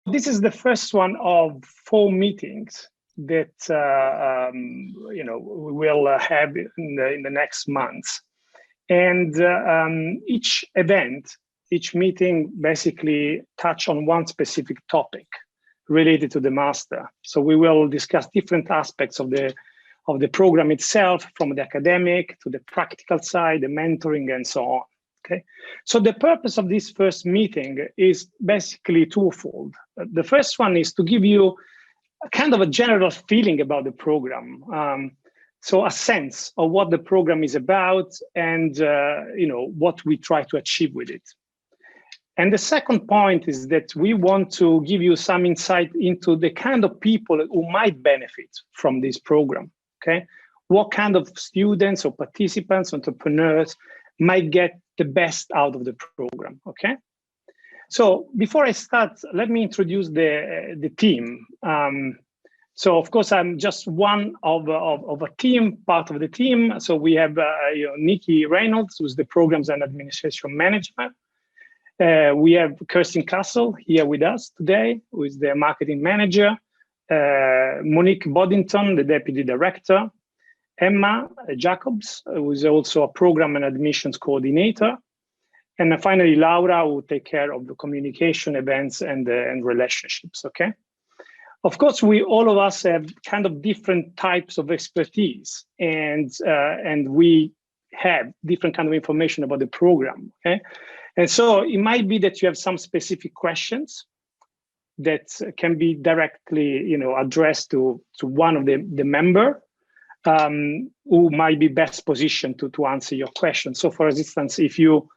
this is the first one of 4 meetings that we will have in the next months. And each event, each meeting basically touch on one specific topic related to the master. So we will discuss different aspects of the program itself, from the academic to the practical side, the mentoring, and so on. Okay, so the purpose of this first meeting is basically twofold. The first one is to give you a kind of a general feeling about the program, so a sense of what the program is about and what we try to achieve with it. And the second point is that we want to give you some insight into the kind of people who might benefit from this program. Okay, what kind of students or participants, entrepreneurs might get the best out of the program. Okay, so before I start, let me introduce the team. So of course, I'm just one of a team, part of the team. So we have Nikki Reynolds, who's the Programs and Administration Manager. We have Kirsten Castle here with us today, who is the Marketing Manager. Monique Boddington, the Deputy Director. Emma Jacobs, who is also a Program and Admissions Coordinator. And finally, Laura, who take care of the communication, events, and relationships, okay? Of course, all of us have kind of different types of expertise, and we have different kind of information about the program, okay? And so it might be that you have some specific questions that can be directly, addressed to one of the member who might be best positioned to answer your question. So, for instance, if you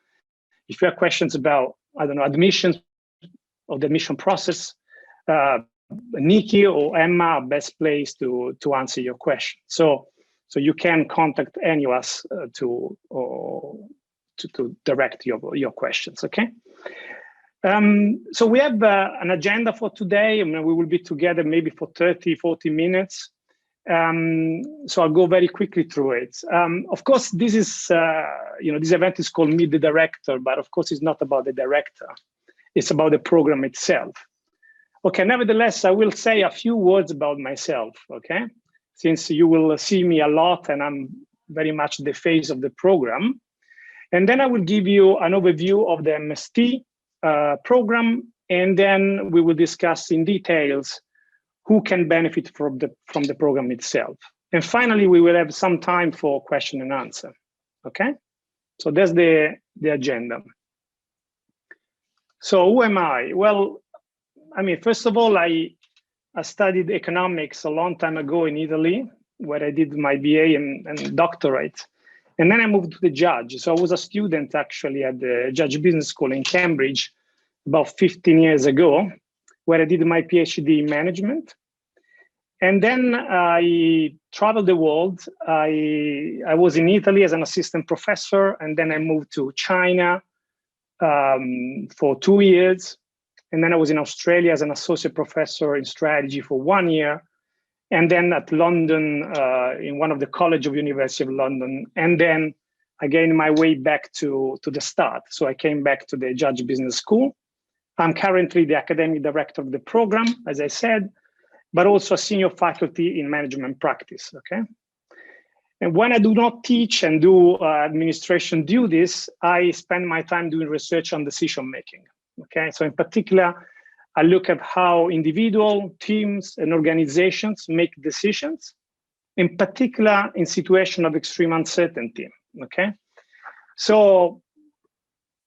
have questions about, I don't know, admissions or the admission process, Nikki or Emma are best placed to answer your question. So you can contact any of us to direct your questions. Okay. So we have an agenda for today. I mean, we will be together maybe for 30-40 minutes. So I'll go very quickly through it. Of course, this is, this event is called Meet the Director, but of course it's not about the director. It's about the program itself. Okay, nevertheless, I will say a few words about myself, okay? Since you will see me a lot and I'm very much the face of the program. And then I will give you an overview of the MST program, and then we will discuss in details who can benefit from the program itself. And finally, we will have some time for question and answer, okay? So that's the agenda. So who am I? Well, I mean, first of all, I studied economics a long time ago in Italy, where I did my BA and doctorate. And then I moved to the Judge. So I was a student actually at the Judge Business School in Cambridge about 15 years ago, where I did my PhD in management. And then I traveled the world. I was in Italy as an assistant professor, and then I moved to China for 2 years. And then I was in Australia as an associate professor in strategy for 1 year. And then at London, in one of the College of University of London. And then again, my way back to the start. So I came back to the Judge Business School. I'm currently the academic director of the program, as I said, but also a senior faculty in management practice, okay? And when I do not teach and do administration duties, I spend my time doing research on decision-making, okay? So in particular, I look at how individual, teams, and organizations make decisions, in particular in situations of extreme uncertainty, okay? So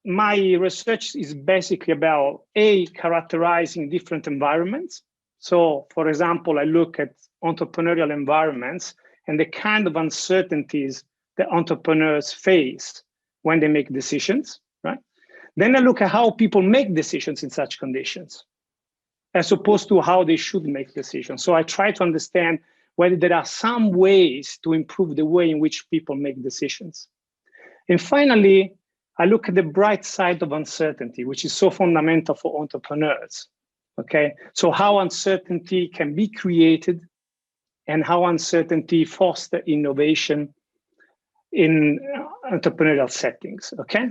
my research is basically about characterizing different environments. So for example, I look at entrepreneurial environments and the kind of uncertainties that entrepreneurs face when they make decisions, right? Then I look at how people make decisions in such conditions, as opposed to how they should make decisions. So I try to understand whether there are some ways to improve the way in which people make decisions. And finally, I look at the bright side of uncertainty, which is so fundamental for entrepreneurs, okay? So how uncertainty can be created and how uncertainty fosters innovation in entrepreneurial settings, okay?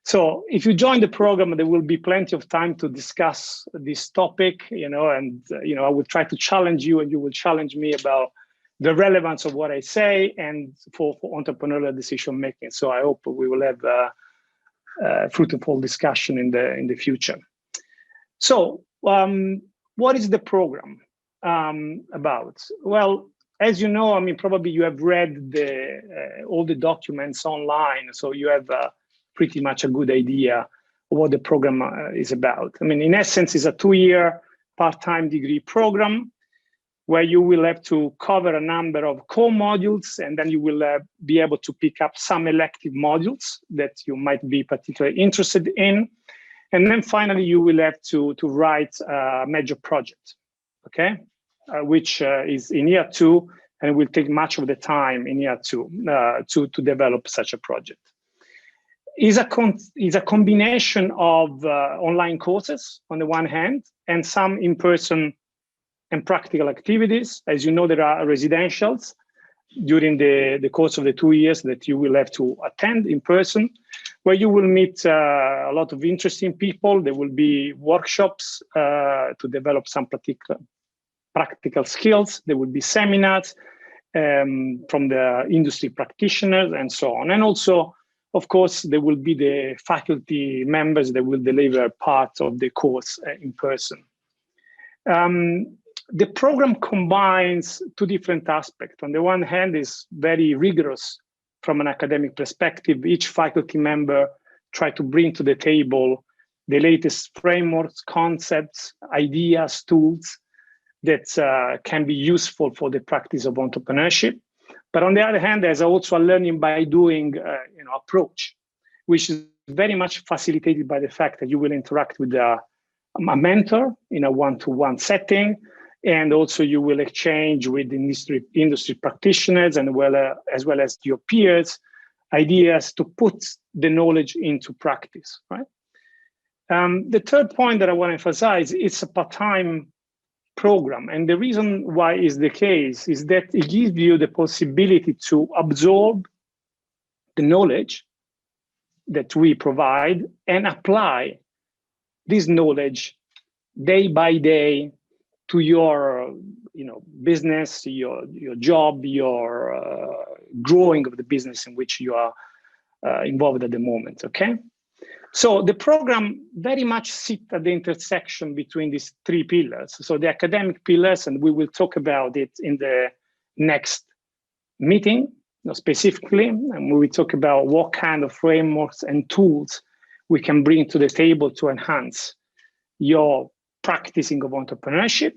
So if you join the program, there will be plenty of time to discuss this topic, and I will try to challenge you and you will challenge me about the relevance of what I say and for entrepreneurial decision making. So I hope we will have a fruitful discussion in the future. So what is the program about? Well, as you know, probably you have read all the documents online, so you have pretty much a good idea of what the program is about. In essence, it's a 2-year part-time degree program where you will have to cover a number of core modules, and then you will be able to pick up some elective modules that you might be particularly interested in. And then finally, you will have to write a major project, okay, which is in year 2, and it will take much of the time in year 2 to develop such a project. Is a combination of online courses on the one hand, and some in-person and practical activities. As you know, there are residentials during the course of the 2 years that you will have to attend in person, where you will meet a lot of interesting people. There will be workshops to develop some practical skills. There will be seminars from the industry practitioners and so on. And also, of course, there will be the faculty members that will deliver part of the course in person. The program combines 2 different aspects. On the one hand, is very rigorous from an academic perspective. Each faculty member try to bring to the table the latest frameworks, concepts, ideas, tools that can be useful for the practice of entrepreneurship. But on the other hand, there's also a learning by doing approach, which is very much facilitated by the fact that you will interact with a mentor in a one-to-one setting, and also you will exchange with industry practitioners and as well as your peers, ideas to put the knowledge into practice, right? The third point that I want to emphasize, it's a part-time program. And the reason why is the case is that it gives you the possibility to absorb the knowledge that we provide and apply this knowledge day by day to your business, your job, your growing of the business in which you are involved at the moment, okay? So the program very much sits at the intersection between these 3 pillars. So the academic pillars, and we will talk about it in the next meeting specifically, and we will talk about what kind of frameworks and tools we can bring to the table to enhance your practicing of entrepreneurship.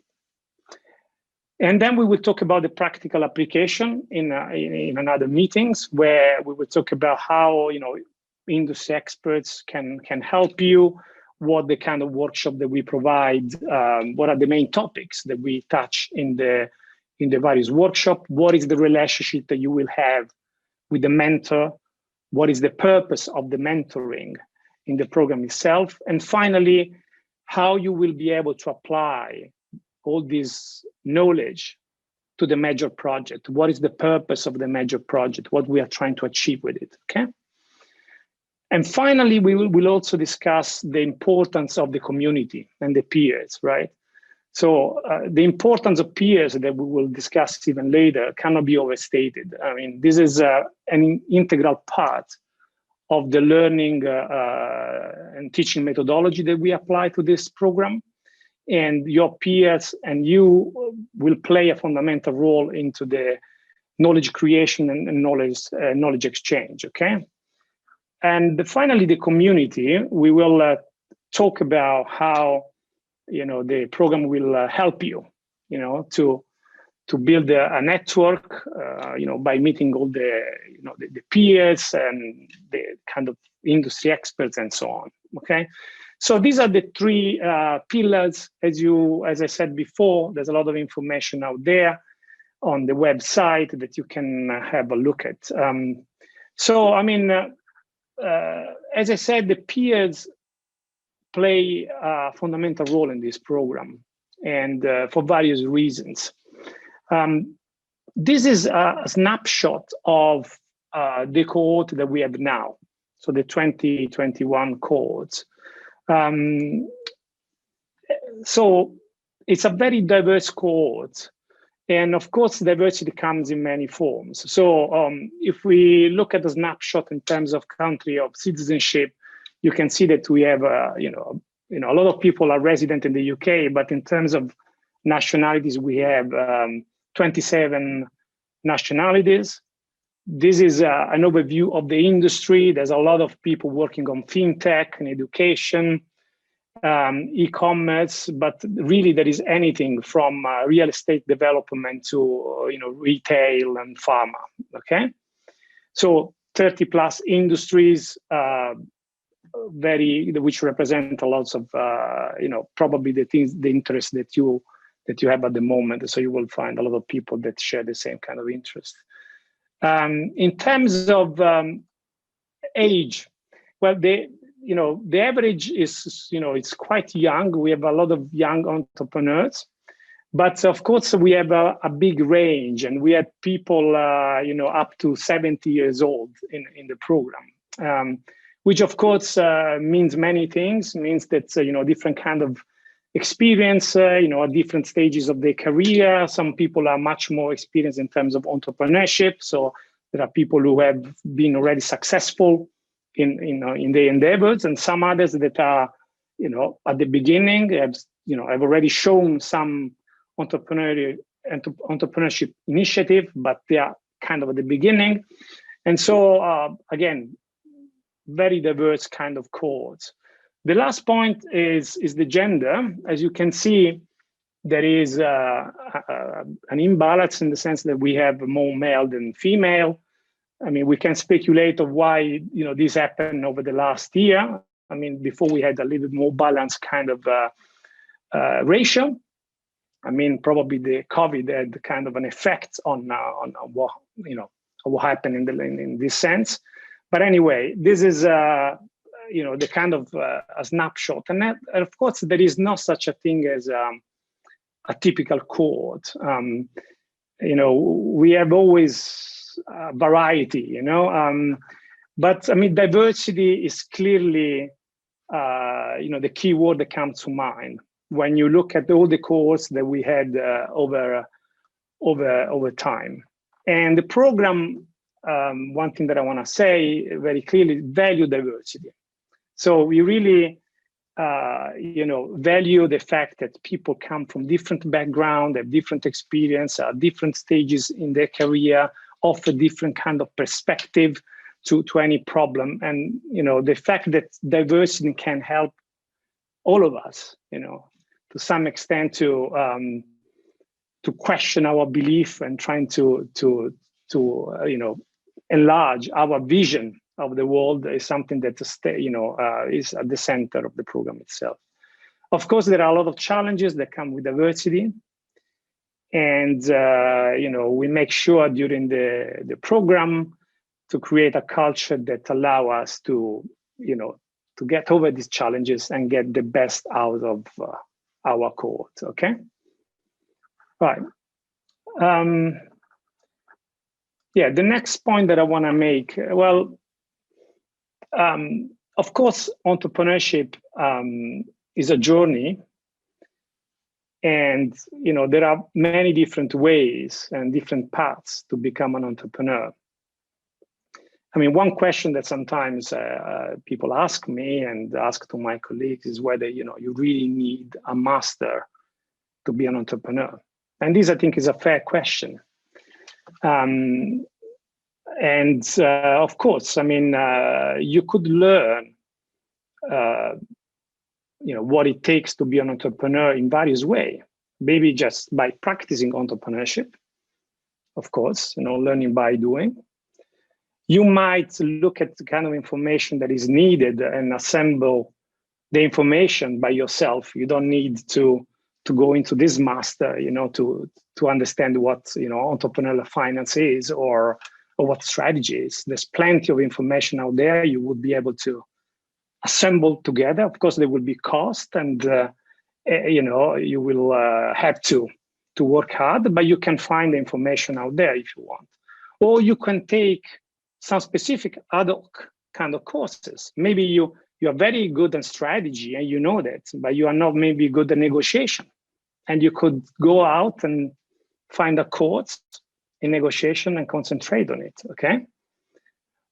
And then we will talk about the practical application in another meetings, where we will talk about how industry experts can help you, what the kind of workshop that we provide, what are the main topics that we touch in the various workshops, what is the relationship that you will have with the mentor, what is the purpose of the mentoring in the program itself, and finally, how you will be able to apply all this knowledge to the major project. What is the purpose of the major project? What we are trying to achieve with it, okay? And finally, we'll also discuss the importance of the community and the peers, right? So the importance of peers that we will discuss even later cannot be overstated. This is an integral part of the learning and teaching methodology that we apply to this program. And your peers and you will play a fundamental role into the knowledge creation and knowledge exchange, okay? And finally, the community, we will talk about how the program will help you, to build a network, by meeting all the peers and the kind of industry experts and so on. Okay, so these are the 3 pillars. As I said before, there's a lot of information out there on the website that you can have a look at. As I said, the peers play a fundamental role in this program, and for various reasons. This is a snapshot of the cohort that we have now. so the 2021 cohorts. So it's a very diverse cohort. And of course, diversity comes in many forms. So if we look at the snapshot in terms of country of citizenship, you can see that we have, a lot of people are resident in the UK, but in terms of nationalities, we have 27 nationalities. This is an overview of the industry. There's a lot of people working on fintech and education, e-commerce, but really there is anything from real estate development to retail and pharma. Okay, so 30 plus industries, which represent a lot of probably the interest that you have at the moment. So you will find a lot of people that share the same kind of interest. In terms of age, well, the average is, it's quite young. We have a lot of young entrepreneurs, but of course we have a big range, and we have people, up to 70 years old in the program, which of course means many things. Means that different kind of experience, at different stages of their career. Some people are much more experienced in terms of entrepreneurship. So there are people who have been already successful in their endeavors, and some others that are, at the beginning have already shown some entrepreneurship initiative, but they are kind of at the beginning. And so again, very diverse kind of cohorts. The last point is the gender. As you can see, there is an imbalance in the sense that we have more male than female. I mean, we can speculate of why this happened over the last year. I mean, before we had a little bit more balanced kind of ratio. I mean, probably the COVID had kind of an effect on what what happened in this sense. But anyway, this is the kind of a snapshot, and of course there is no such a thing as a typical cohort. We have always variety, but I mean diversity is clearly the key word that comes to mind when you look at all the cohorts that we had over time. And the program, one thing that I want to say very clearly, value diversity. So we really, value the fact that people come from different backgrounds, have different experience, different stages in their career, offer different kind of perspective to any problem. And, the fact that diversity can help all of us, to some extent to question our belief and trying to enlarge our vision of the world is something that is at the center of the program itself. Of course, there are a lot of challenges that come with diversity, and we make sure during the program to create a culture that allow us to get over these challenges and get the best out of our cohort. Okay, right. Yeah, the next point that I want to make, well, of course, entrepreneurship is a journey, and there are many different ways and different paths to become an entrepreneur. I mean, one question that sometimes people ask me and ask to my colleagues is whether you really need a master to be an entrepreneur, and this I think is a fair question. Of course, I mean, you could learn, what it takes to be an entrepreneur in various ways. Maybe just by practicing entrepreneurship, of course, learning by doing. You might look at the kind of information that is needed and assemble the information by yourself. You don't need to go into this master, to understand what entrepreneurial finance is or what strategy is. There's plenty of information out there. You would be able to assemble together. Of course, there will be cost, and you will have to work hard, but you can find the information out there if you want. Or you can take some specific ad hoc kind of courses. Maybe you are very good at strategy and you know that, but you are not maybe good at negotiation. And you could go out and find a course in negotiation and concentrate on it, okay?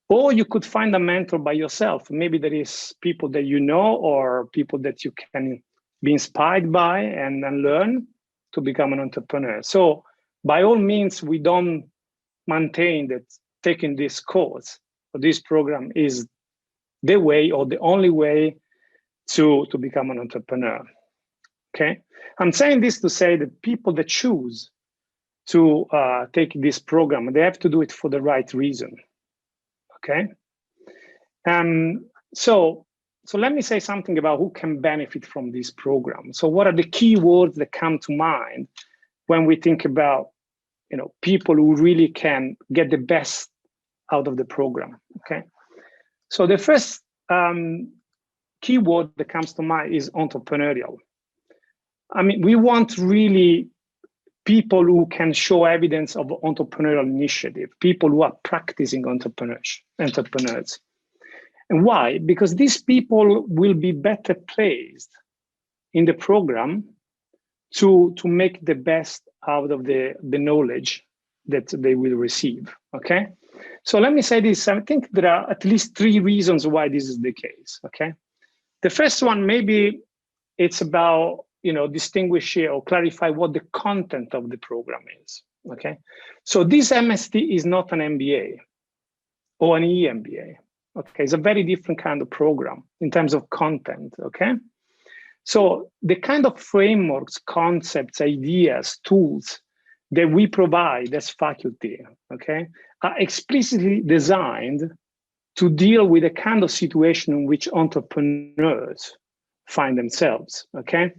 Or you could find a mentor by yourself. Maybe there is people that you know or people that you can be inspired by and learn to become an entrepreneur. So by all means, we don't maintain that taking this course or this program is the way or the only way to become an entrepreneur, okay? I'm saying this to say that people that choose to take this program, they have to do it for the right reason, okay? So let me say something about who can benefit from this program. So what are the key words that come to mind when we think about, you know, people who really can get the best out of the program, okay? So the first key word that comes to mind is entrepreneurial. I mean, we want really people who can show evidence of entrepreneurial initiative, people who are practicing entrepreneurs. And why? Because these people will be better placed in the program to make the best out of the knowledge that they will receive, okay? So let me say this, I think there are at least 3 reasons why this is the case, okay? The first one, maybe it's about, you know, distinguish here or clarify what the content of the program is, okay? So this MST is not an MBA or an EMBA, okay? It's a very different kind of program in terms of content, okay? So the kind of frameworks, concepts, ideas, tools that we provide as faculty, okay, are explicitly designed to deal with the kind of situation in which entrepreneurs find themselves, okay?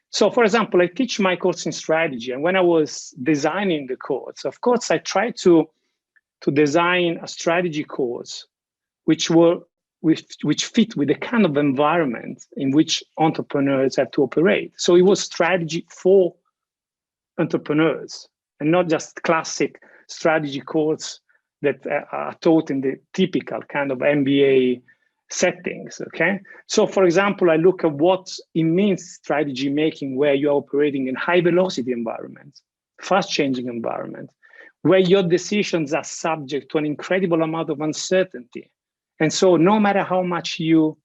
So for example, I teach my course in strategy, and when I was designing the course, of course, I tried to design a strategy course which fit with the kind of environment in which entrepreneurs have to operate. So it was strategy for entrepreneurs and not just classic strategy course that are taught in the typical kind of MBA settings, okay? So for example, I look at what it means strategy making where you're operating in high velocity environments, fast changing environments, where your decisions are subject to an incredible amount of uncertainty. And so no matter how much you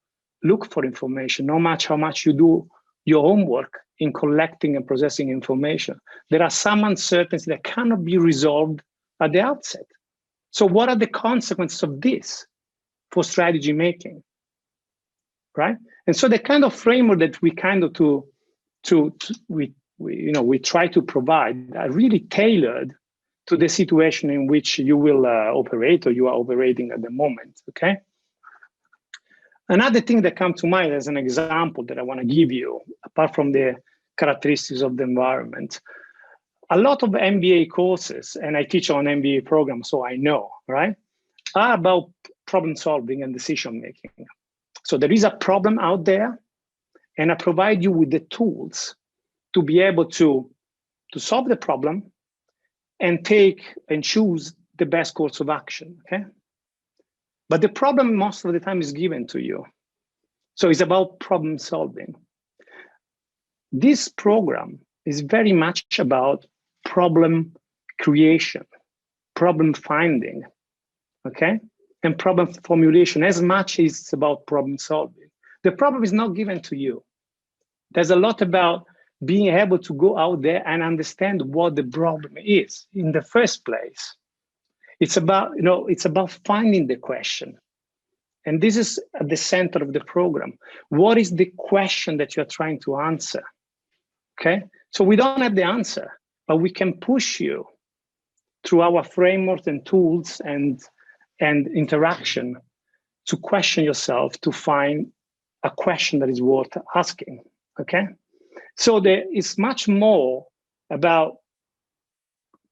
look for information, no matter how much you do your homework in collecting and processing information, there are some uncertainties that cannot be resolved at the outset. So what are the consequences of this for strategy making, right? And so the kind of framework that we kind of we try to provide are really tailored to the situation in which you will operate or you are operating at the moment, okay? Another thing that comes to mind as an example that I want to give you, apart from the characteristics of the environment, a lot of MBA courses, and I teach on MBA programs, so I know, right, are about problem solving and decision making. So there is a problem out there, and I provide you with the tools to be able to solve the problem and take and choose the best course of action, okay? But the problem most of the time is given to you. So it's about problem solving. This program is very much about problem creation, problem finding, okay? And problem formulation as much as it's about problem solving. The problem is not given to you. There's a lot about being able to go out there and understand what the problem is in the first place. It's about, it's about finding the question. And this is at the center of the program. What is the question that you're trying to answer? Okay, so we don't have the answer, but we can push you through our frameworks and tools and interaction to question yourself to find a question that is worth asking, okay? So there is much more about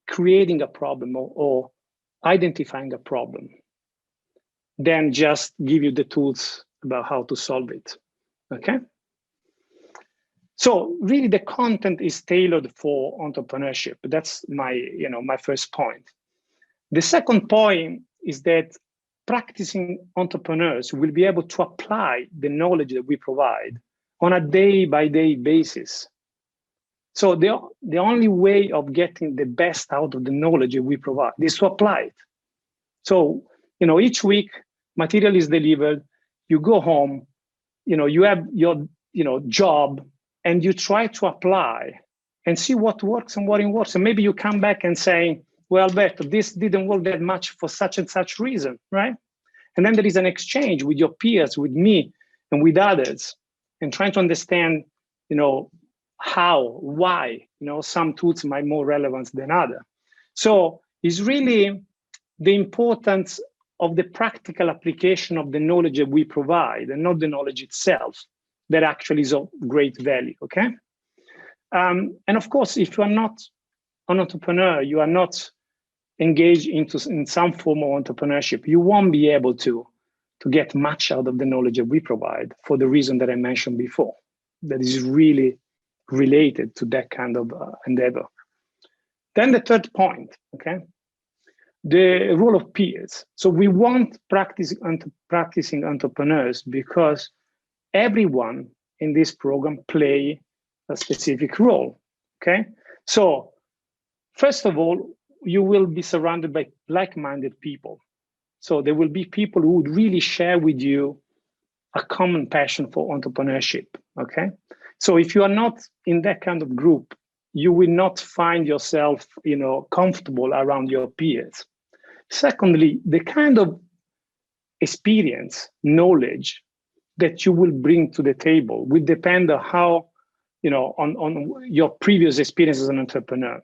creating a problem or identifying a problem than just give you the tools about how to solve it, okay? So really the content is tailored for entrepreneurship. That's my, my first point. The second point is that practicing entrepreneurs will be able to apply the knowledge that we provide on a day-by-day basis. So the only way of getting the best out of the knowledge that we provide is to apply it. So, each week material is delivered, you go home, you have your, job, and you try to apply and see what works and what works. And maybe you come back and say, well, Alberto, this didn't work that much for such and such reason, right? And then there is an exchange with your peers, with me, and with others, and trying to understand, how, why, some tools might be more relevant than others. So it's really the importance of the practical application of the knowledge that we provide, and not the knowledge itself, that actually is of great value, okay? And of course, if you are not an entrepreneur, you are not engaged in some form of entrepreneurship, you won't be able to get much out of the knowledge that we provide, for the reason that I mentioned before, that is really related to that kind of endeavor. Then the third point, okay? The role of peers. So we want practicing entrepreneurs because everyone in this program play a specific role, okay? So first of all, you will be surrounded by like-minded people. So there will be people who would really share with you a common passion for entrepreneurship, okay? So if you are not in that kind of group, you will not find yourself, comfortable around your peers. Secondly, the kind of experience, knowledge that you will bring to the table will depend on how, on your previous experience as an entrepreneur.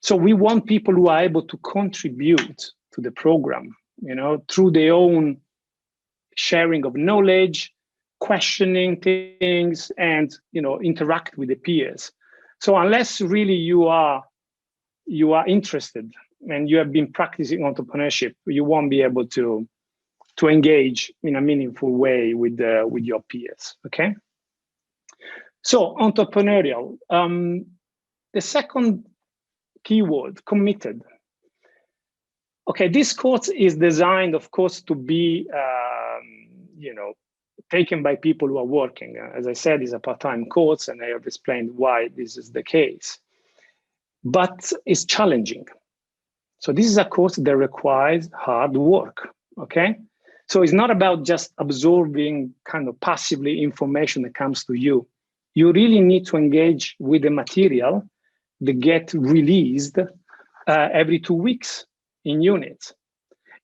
So we want people who are able to contribute to the program, through their own sharing of knowledge, questioning things, and interact with the peers. So unless really you are interested and you have been practicing entrepreneurship, you won't be able to engage in a meaningful way with your peers. Okay. So entrepreneurial. The second keyword, committed. Okay, this course is designed, of course, to be taken by people who are working. As I said, it's a part-time course, and I have explained why this is the case. But it's challenging. So this is a course that requires hard work, okay? So it's not about just absorbing kind of passively information that comes to you. You really need to engage with the material that get released every 2 weeks in units.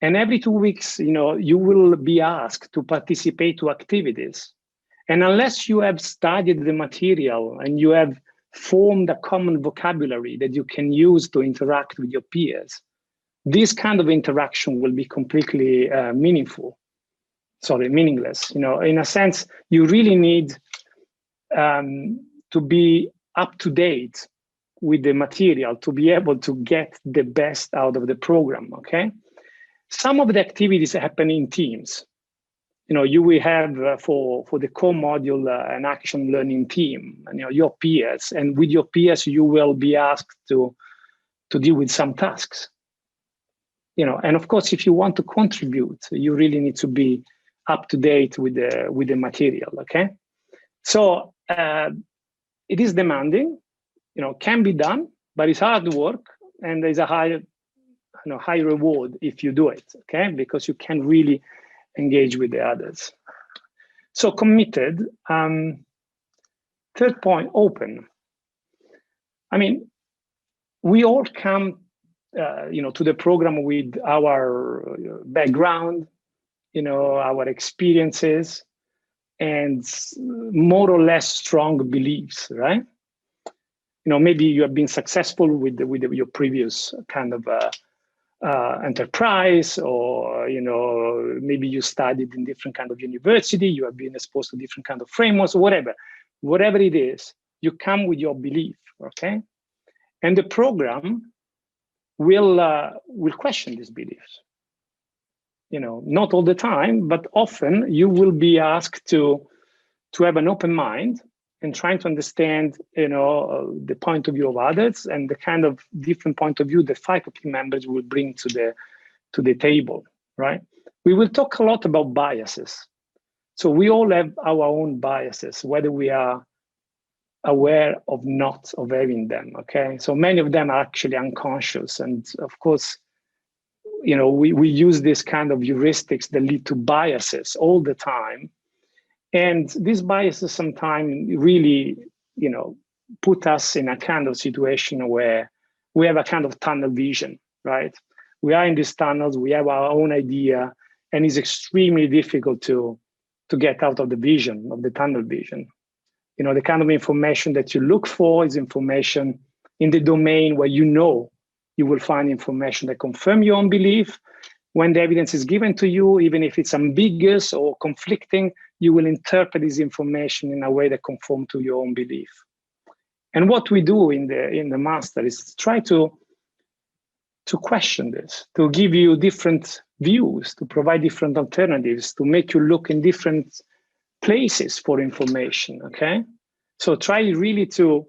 And every 2 weeks, you will be asked to participate to activities. And unless you have studied the material and you have formed a common vocabulary that you can use to interact with your peers, this kind of interaction will be completely meaningless. In a sense, you really need to be up to date with the material to be able to get the best out of the program, okay? Some of the activities happen in teams. You will have for the core module an action learning team, and your peers, and with your peers you will be asked to deal with some tasks. And of course, if you want to contribute, you really need to be up to date with the material. Okay, so it is demanding. Can be done, but it's hard work, and there's a high reward if you do it. Okay, because you can really engage with the others. So committed. Third point, open. I mean, we all come to the program with our background, our experiences, and more or less strong beliefs, right? Maybe you have been successful with your previous kind of enterprise, or maybe you studied in different kind of university, you have been exposed to different kind of frameworks, whatever it is, you come with your belief, okay? And the program will question these beliefs. Not all the time, but often you will be asked to have an open mind and trying to understand, the point of view of others and the kind of different point of view the faculty members will bring to the table, right? We will talk a lot about biases. So we all have our own biases, whether we are aware of not of having them, okay? So many of them are actually unconscious. And of course, we use this kind of heuristics that lead to biases all the time. And these biases sometimes really, put us in a kind of situation where we have a kind of tunnel vision, right? We are in these tunnels, we have our own idea, and it's extremely difficult to get out of the vision, of the tunnel vision. The kind of information that you look for is information in the domain where you will find information that confirm your own belief. When the evidence is given to you, even if it's ambiguous or conflicting, you will interpret this information in a way that conforms to your own belief. And what we do in the master is try to question this, to give you different views, to provide different alternatives, to make you look in different places for information, okay? So try really to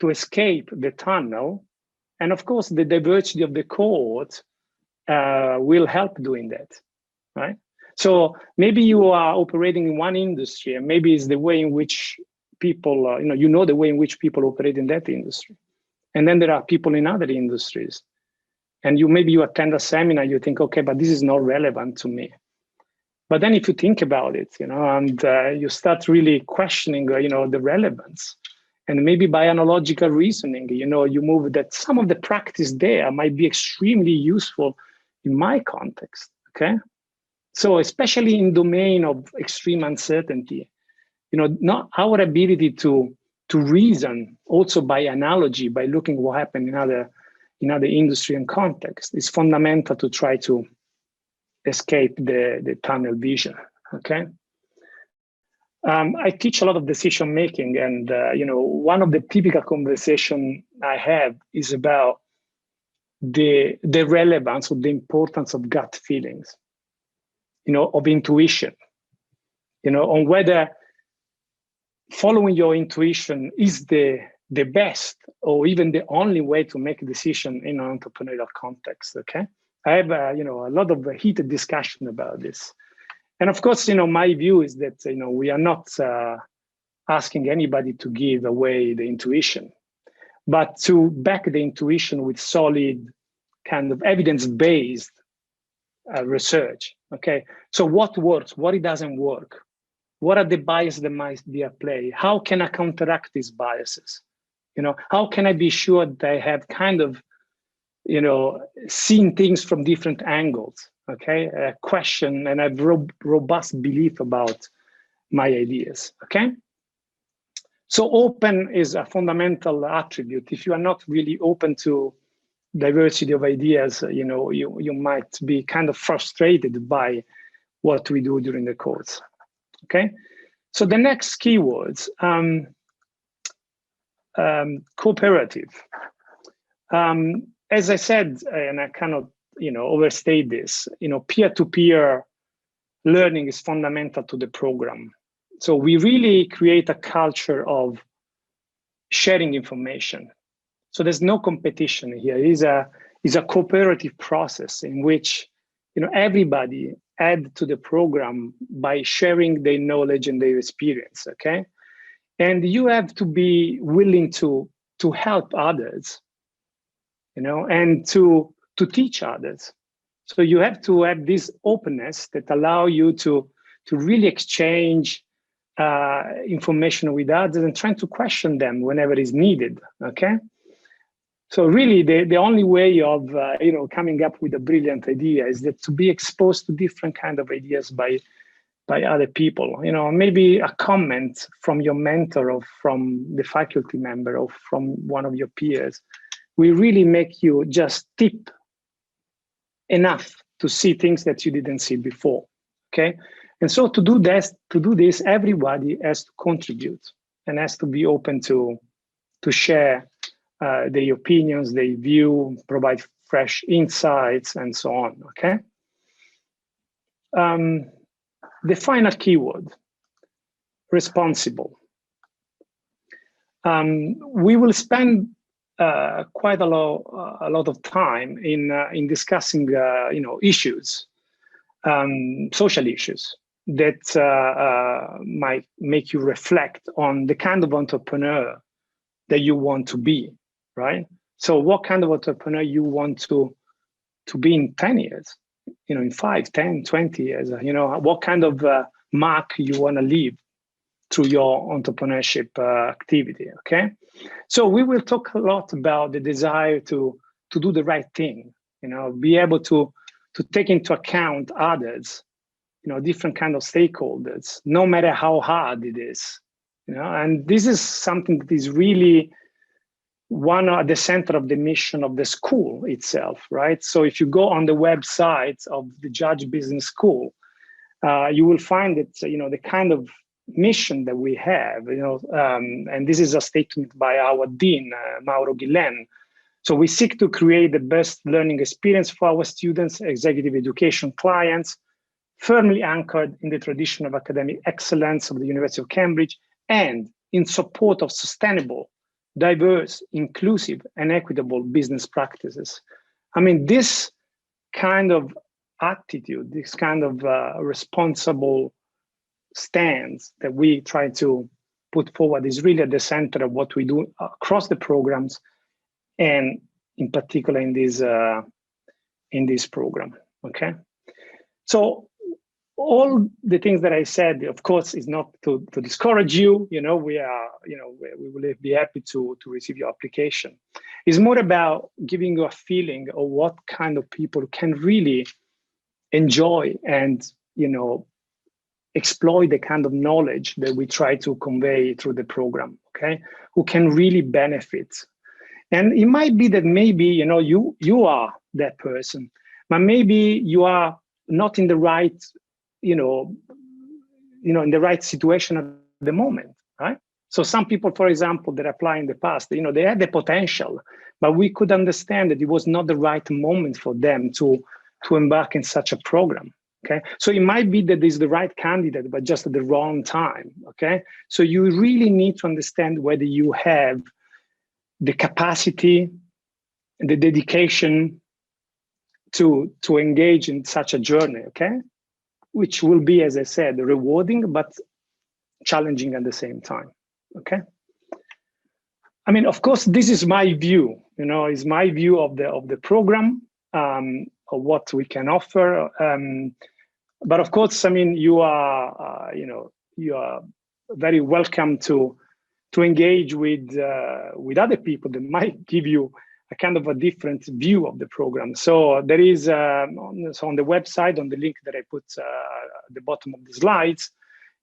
escape the tunnel. And of course, the diversity of the cohort will help doing that, right? So maybe you are operating in one industry, and maybe it's the way in which people, the way in which people operate in that industry. And then there are people in other industries. And maybe you attend a seminar, you think, okay, but this is not relevant to me. But then if you think about it, and you start really questioning, the relevance, and maybe by analogical reasoning, you move that some of the practice there might be extremely useful in my context, okay? So especially in domain of extreme uncertainty, not our ability to reason also by analogy, by looking what happened in other industry and context, is fundamental to try to escape the tunnel vision, okay? I teach a lot of decision making, and one of the typical conversation I have is about the relevance or the importance of gut feelings, of intuition, on whether following your intuition is the best or even the only way to make a decision in an entrepreneurial context, okay? I have a lot of heated discussion about this. And of course, my view is that, we are not asking anybody to give away the intuition, but to back the intuition with solid kind of evidence-based research, okay? So what works, what it doesn't work? What are the biases that might be at play? How can I counteract these biases? How can I be sure that I have kind of, seen things from different angles, okay? A question, and I have robust belief about my ideas, okay? So open is a fundamental attribute. If you are not really open to diversity of ideas, you might be kind of frustrated by what we do during the course, okay? So the next keywords, cooperative. As I said, and I cannot, overstate this, peer-to-peer learning is fundamental to the program. So we really create a culture of sharing information. So there's no competition here. It's a cooperative process in which, everybody add to the program by sharing their knowledge and their experience, okay? And you have to be willing to help others, and to teach others. So you have to have this openness that allow you to really exchange information with others and trying to question them whenever is needed, okay? So really the only way of, coming up with a brilliant idea is that to be exposed to different kind of ideas by other people, maybe a comment from your mentor or from the faculty member or from one of your peers will really make you just tip enough to see things that you didn't see before, okay? And so to do this, everybody has to contribute and has to be open to share their opinions, their view, provide fresh insights, and so on, okay? The final keyword, responsible. We will spend quite a lot of time in discussing issues social issues that might make you reflect on the kind of entrepreneur that you want to be, right? So what kind of entrepreneur you want to be in 10 years, in 5, 10, 20 years, what kind of mark you want to leave through your entrepreneurship activity, okay? So we will talk a lot about the desire to do the right thing, be able to take into account others, different kind of stakeholders, no matter how hard it is, and this is something that is really one at the center of the mission of the school itself, right? So if you go on the website of the Judge Business School, you will find that, the kind of mission that we have, and this is a statement by our dean, Mauro Guillen. So we seek to create the best learning experience for our students, executive education clients, firmly anchored in the tradition of academic excellence of the University of Cambridge, and in support of sustainable, diverse, inclusive, and equitable business practices. I mean, this kind of attitude, this kind of responsible stance that we try to put forward is really at the center of what we do across the programs, and in particular in this program. Okay, so all the things that I said, of course, is not to discourage you. We will be happy to receive your application. It's more about giving you a feeling of what kind of people can really enjoy and exploit the kind of knowledge that we try to convey through the program. Okay, who can really benefit. And it might be that maybe you are that person, but maybe you are not in the right in the right situation at the moment, right? So some people, for example, that apply in the past, they had the potential, but we could understand that it was not the right moment for them to embark in such a program. Okay, so it might be that it's the right candidate, but just at the wrong time. Okay, so you really need to understand whether you have the capacity, the dedication to engage in such a journey. Okay, which will be, as I said, rewarding but challenging at the same time. Okay. I mean, of course, this is my view. Is my view of the program, of what we can offer. But of course, I mean, you are very welcome to engage with other people that might give you a kind of a different view of the program. So there is on the website, on the link that I put at the bottom of the slides,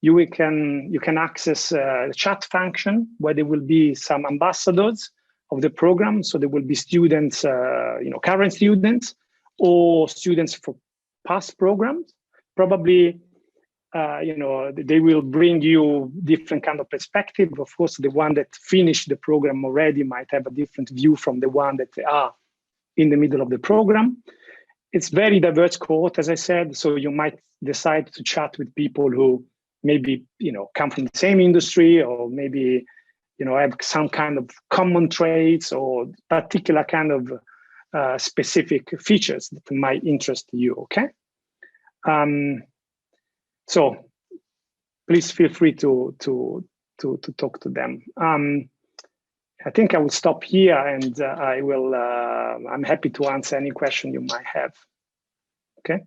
you can access the chat function where there will be some ambassadors of the program. So there will be students, current students, or students for past programs. Probably, they will bring you different kind of perspective. Of course, the one that finished the program already might have a different view from the one that are in the middle of the program. It's very diverse cohort, as I said. So you might decide to chat with people who maybe, come from the same industry, or maybe, have some kind of common traits or particular kind of specific features that might interest you. Okay. So please feel free to talk to them. I think I will stop here, and I'm happy to answer any question you might have. Okay.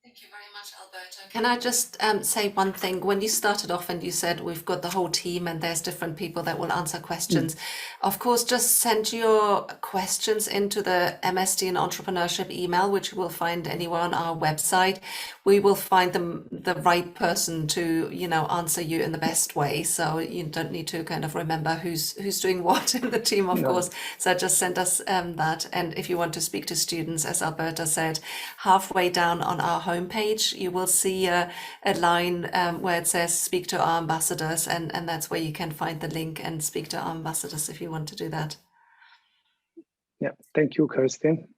Thank you very much, Alberto. Can I just say one thing? When you started off and you said we've got the whole team and there's different people that will answer questions, of course, just send your questions into the MSD in Entrepreneurship email, which you will find anywhere on our website. We will find the right person to, answer you in the best way. So you don't need to kind of remember who's doing what in the team, of course. So just send us that. And if you want to speak to students, as Alberto said, halfway down on our homepage, you will see a line where it says speak to our ambassadors, and that's where you can find the link and speak to our ambassadors if you want to do that. Yeah, thank you, Kirsten.